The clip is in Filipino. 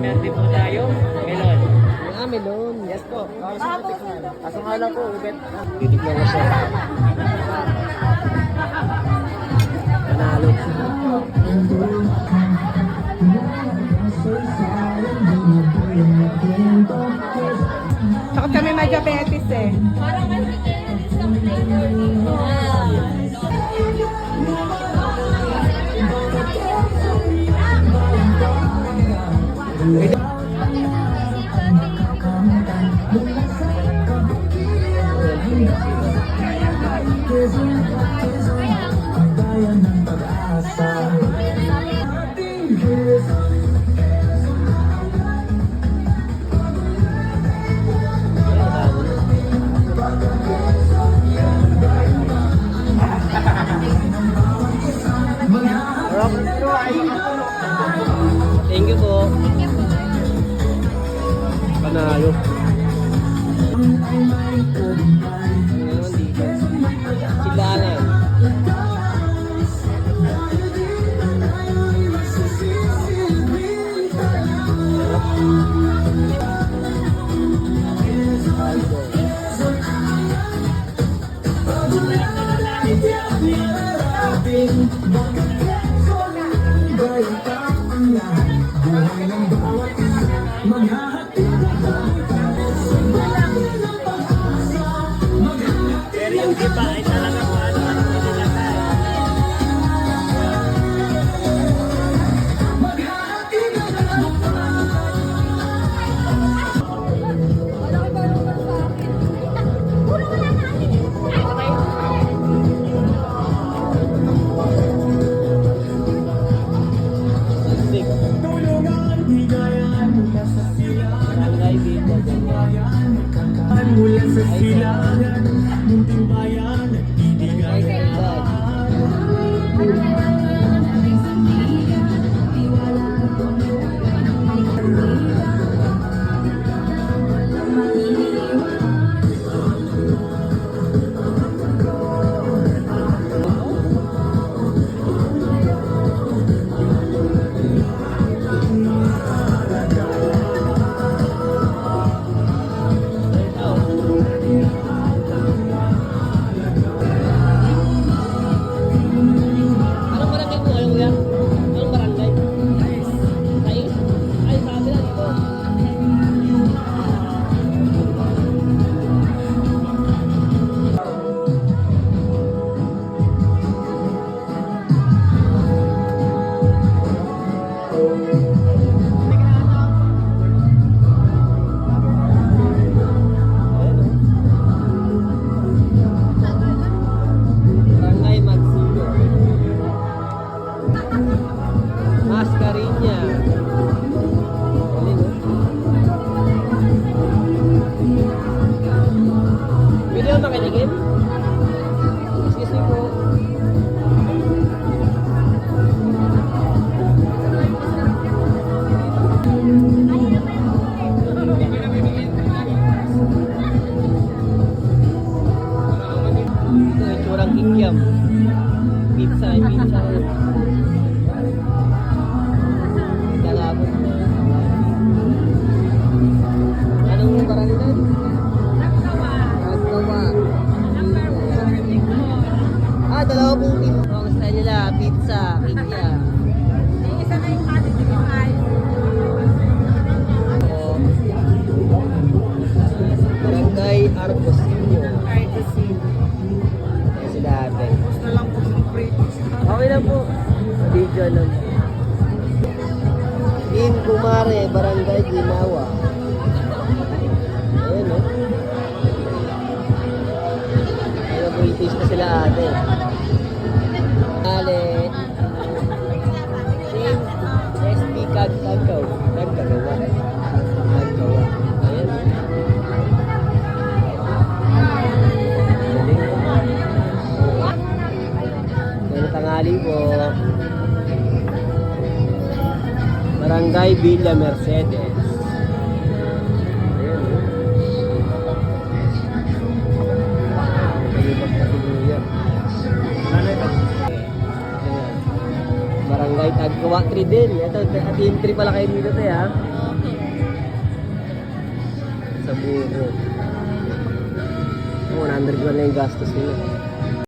meron din po tayong melon. Melon. Yes po. Kaso nga lang po, ubet. Titignan ko siya. Panalo. Takot kami may diabetes eh. Thank you po. Panalo. Ngayon dito. Silangan. Pero yung iba ay talaga kung ano-ano nilagay. Barangay dito. Mula sa silangan, munting bayan, ibigay Barangay. Anong barangay po kayo, kuya? Anong barangay? Ay, sabi na dito. Barangay Magsilo. Mascarinya. Galing, oh. Pwede ako makiligin? Excuse me po. Ito yung tsurang kikiam. Pizza ay pizza. Kalabot na. Anong barangay? Nagkawa. Dalawa pong pizza. Ang style nila, pizza, pizza. Isa na yung atin yung ice. Barangay Arcosillo. Ayan sila ate. Okay lang po. Video lang. In Kumare, Barangay Ginawa. Ayan, oh. Ayan, British na sila ate. Ale. Sin SB Kagkagaw. Kagkagawa. Kagkagawa. Ayan. Magandang tanghali po. Barangay Villa Mercedes. Ayan, Palibag na sinuya. Ayan. Barangay Tagkawa 3 din. Ito, team 3 pala kayo dito tayo, ha? Sa buko. 100 na yung gastos nila.